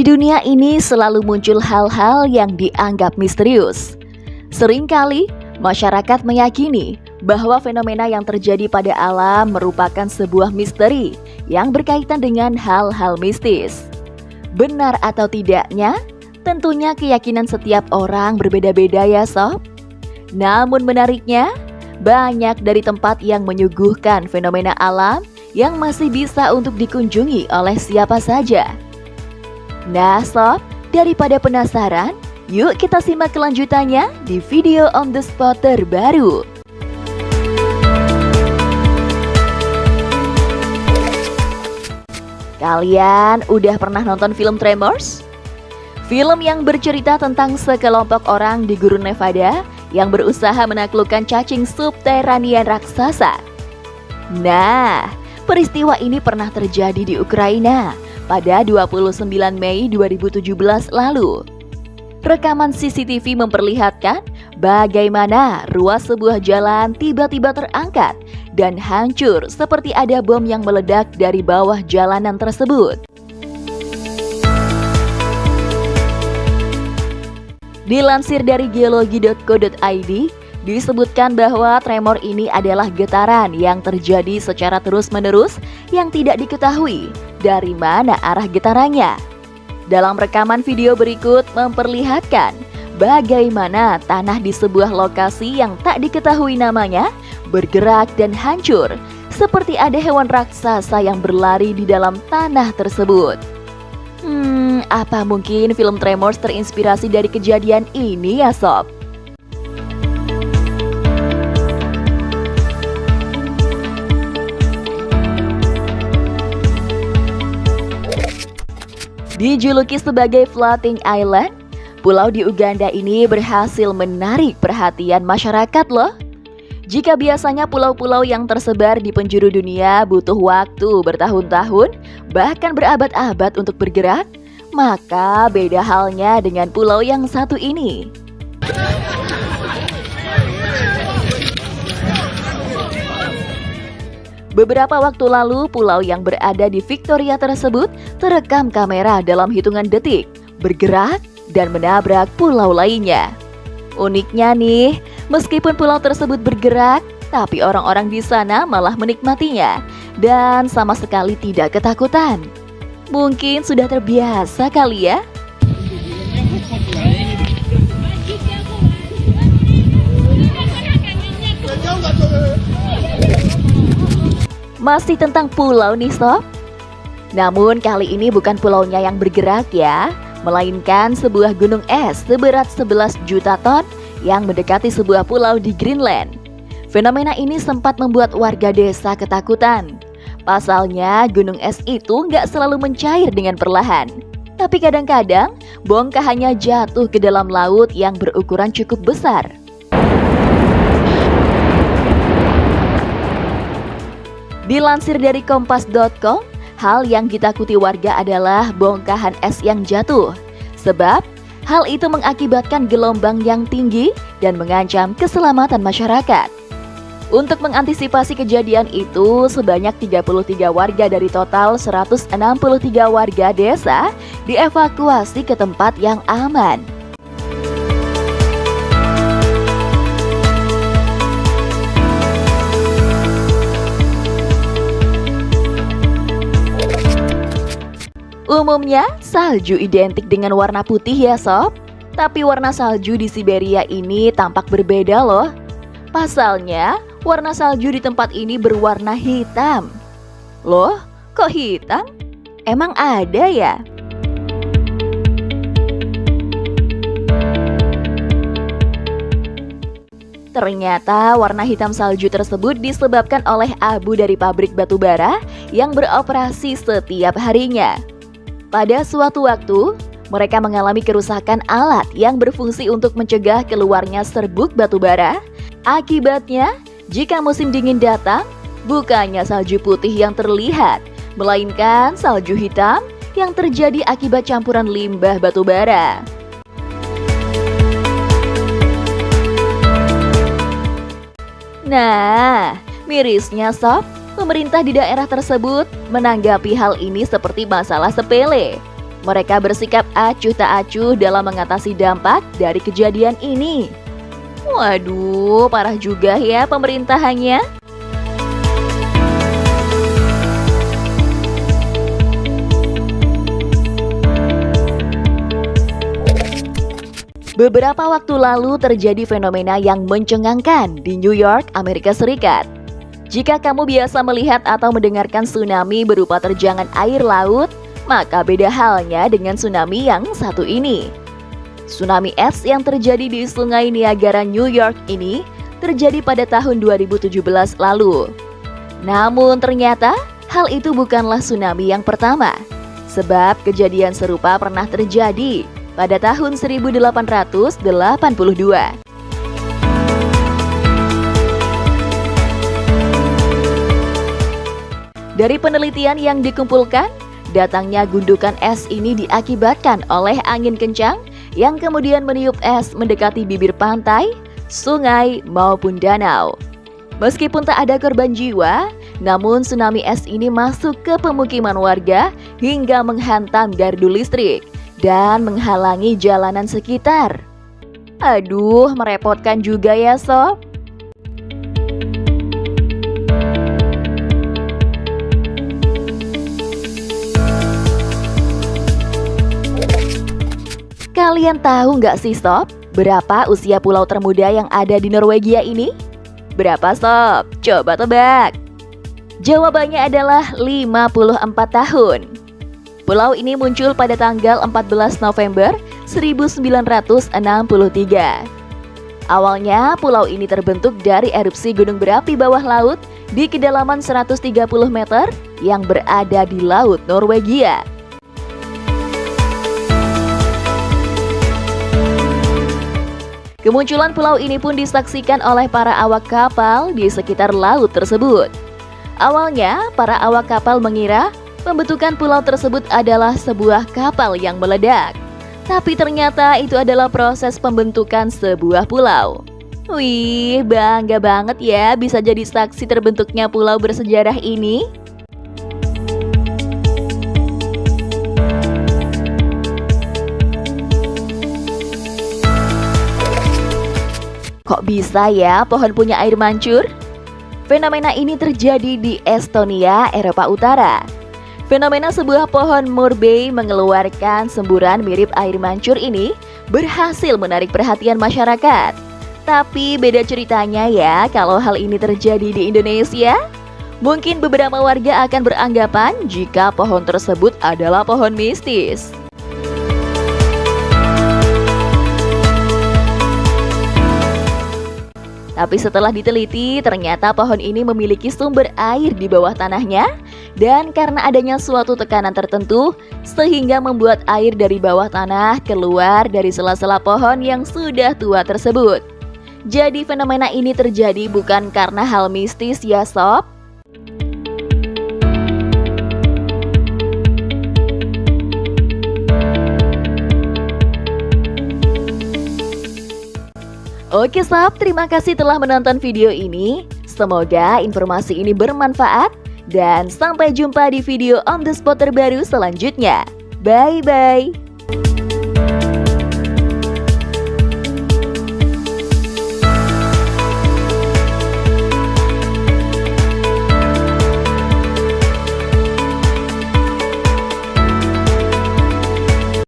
dunia ini selalu muncul hal-hal yang dianggap misterius. Seringkali, masyarakat meyakini bahwa fenomena yang terjadi pada alam merupakan sebuah misteri yang berkaitan dengan hal-hal mistis. Benar atau tidaknya, tentunya keyakinan setiap orang berbeda-beda ya sob. Namun menariknya, banyak dari tempat yang menyuguhkan fenomena alam yang masih bisa untuk dikunjungi oleh siapa saja. Nah sob, daripada penasaran, yuk kita simak kelanjutannya di video on the spot terbaru. Kalian udah pernah nonton film Tremors? Film yang bercerita tentang sekelompok orang di gurun Nevada yang berusaha menaklukkan cacing subterranean raksasa. Nah, peristiwa ini pernah terjadi di Ukraina pada 29 Mei 2017 lalu. Rekaman CCTV memperlihatkan bagaimana ruas sebuah jalan tiba-tiba terangkat dan hancur seperti ada bom yang meledak dari bawah jalanan tersebut. Dilansir dari geologi.co.id, disebutkan bahwa tremor ini adalah getaran yang terjadi secara terus-menerus yang tidak diketahui dari mana arah getarannya. Dalam rekaman video berikut memperlihatkan bagaimana tanah di sebuah lokasi yang tak diketahui namanya bergerak dan hancur, seperti ada hewan raksasa yang berlari di dalam tanah tersebut. Apa mungkin film Tremors terinspirasi dari kejadian ini ya sob? Dijuluki sebagai Floating Island, pulau di Uganda ini berhasil menarik perhatian masyarakat loh. Jika biasanya pulau-pulau yang tersebar di penjuru dunia butuh waktu bertahun-tahun, bahkan berabad-abad untuk bergerak, maka beda halnya dengan pulau yang satu ini. Beberapa waktu lalu, pulau yang berada di Victoria tersebut terekam kamera dalam hitungan detik, bergerak dan menabrak pulau lainnya. Uniknya nih, meskipun pulau tersebut bergerak, tapi orang-orang di sana malah menikmatinya dan sama sekali tidak ketakutan. Mungkin sudah terbiasa kali ya? Masih tentang pulau nih sob. Namun kali ini bukan pulaunya yang bergerak ya, melainkan sebuah gunung es seberat 11 juta ton yang mendekati sebuah pulau di Greenland. Fenomena ini sempat membuat warga desa ketakutan. Pasalnya gunung es itu nggak selalu mencair dengan perlahan, tapi kadang-kadang bongkahannya jatuh ke dalam laut yang berukuran cukup besar. Dilansir dari kompas.com, hal yang ditakuti warga adalah bongkahan es yang jatuh. Sebab, hal itu mengakibatkan gelombang yang tinggi dan mengancam keselamatan masyarakat. Untuk mengantisipasi kejadian itu, sebanyak 33 warga dari total 163 warga desa dievakuasi ke tempat yang aman. Umumnya, salju identik dengan warna putih ya sob. Tapi warna salju di Siberia ini tampak berbeda loh. Pasalnya, warna salju di tempat ini berwarna hitam. Loh, kok hitam? Emang ada ya? Ternyata warna hitam salju tersebut disebabkan oleh abu dari pabrik batubara yang beroperasi setiap harinya. Pada suatu waktu, mereka mengalami kerusakan alat yang berfungsi untuk mencegah keluarnya serbuk batubara. Akibatnya, jika musim dingin datang, bukannya salju putih yang terlihat, melainkan salju hitam yang terjadi akibat campuran limbah batubara. Nah, mirisnya sob, pemerintah di daerah tersebut menanggapi hal ini seperti masalah sepele. Mereka bersikap acuh tak acuh dalam mengatasi dampak dari kejadian ini. Waduh, parah juga ya pemerintahannya. Beberapa waktu lalu terjadi fenomena yang mencengangkan di New York, Amerika Serikat. Jika kamu biasa melihat atau mendengarkan tsunami berupa terjangan air laut, maka beda halnya dengan tsunami yang satu ini. Tsunami es yang terjadi di Sungai Niagara, New York ini terjadi pada tahun 2017 lalu. Namun ternyata hal itu bukanlah tsunami yang pertama, sebab kejadian serupa pernah terjadi pada tahun 1882. Dari penelitian yang dikumpulkan, datangnya gundukan es ini diakibatkan oleh angin kencang yang kemudian meniup es mendekati bibir pantai, sungai, maupun danau. Meskipun tak ada korban jiwa, namun tsunami es ini masuk ke pemukiman warga hingga menghantam gardu listrik dan menghalangi jalanan sekitar. Aduh, merepotkan juga ya sob. Kalian tahu nggak sih sob, berapa usia pulau termuda yang ada di Norwegia ini? Berapa sob? Coba tebak. Jawabannya adalah 54 tahun. Pulau ini muncul pada tanggal 14 November 1963. Awalnya pulau ini terbentuk dari erupsi gunung berapi bawah laut di kedalaman 130 meter yang berada di Laut Norwegia. Kemunculan pulau ini pun disaksikan oleh para awak kapal di sekitar laut tersebut. Awalnya, para awak kapal mengira pembentukan pulau tersebut adalah sebuah kapal yang meledak. Tapi ternyata itu adalah proses pembentukan sebuah pulau. Wih, bangga banget ya bisa jadi saksi terbentuknya pulau bersejarah ini. Kok bisa ya pohon punya air mancur? Fenomena ini terjadi di Estonia, Eropa Utara. Fenomena sebuah pohon murbei mengeluarkan semburan mirip air mancur ini berhasil menarik perhatian masyarakat. Tapi beda ceritanya ya kalau hal ini terjadi di Indonesia. Mungkin beberapa warga akan beranggapan jika pohon tersebut adalah pohon mistis. Tapi setelah diteliti, ternyata pohon ini memiliki sumber air di bawah tanahnya dan karena adanya suatu tekanan tertentu sehingga membuat air dari bawah tanah keluar dari sela-sela pohon yang sudah tua tersebut. Jadi fenomena ini terjadi bukan karena hal mistis ya sob. Oke sob, terima kasih telah menonton video ini. Semoga informasi ini bermanfaat dan sampai jumpa di video on the spot terbaru selanjutnya. Bye-bye.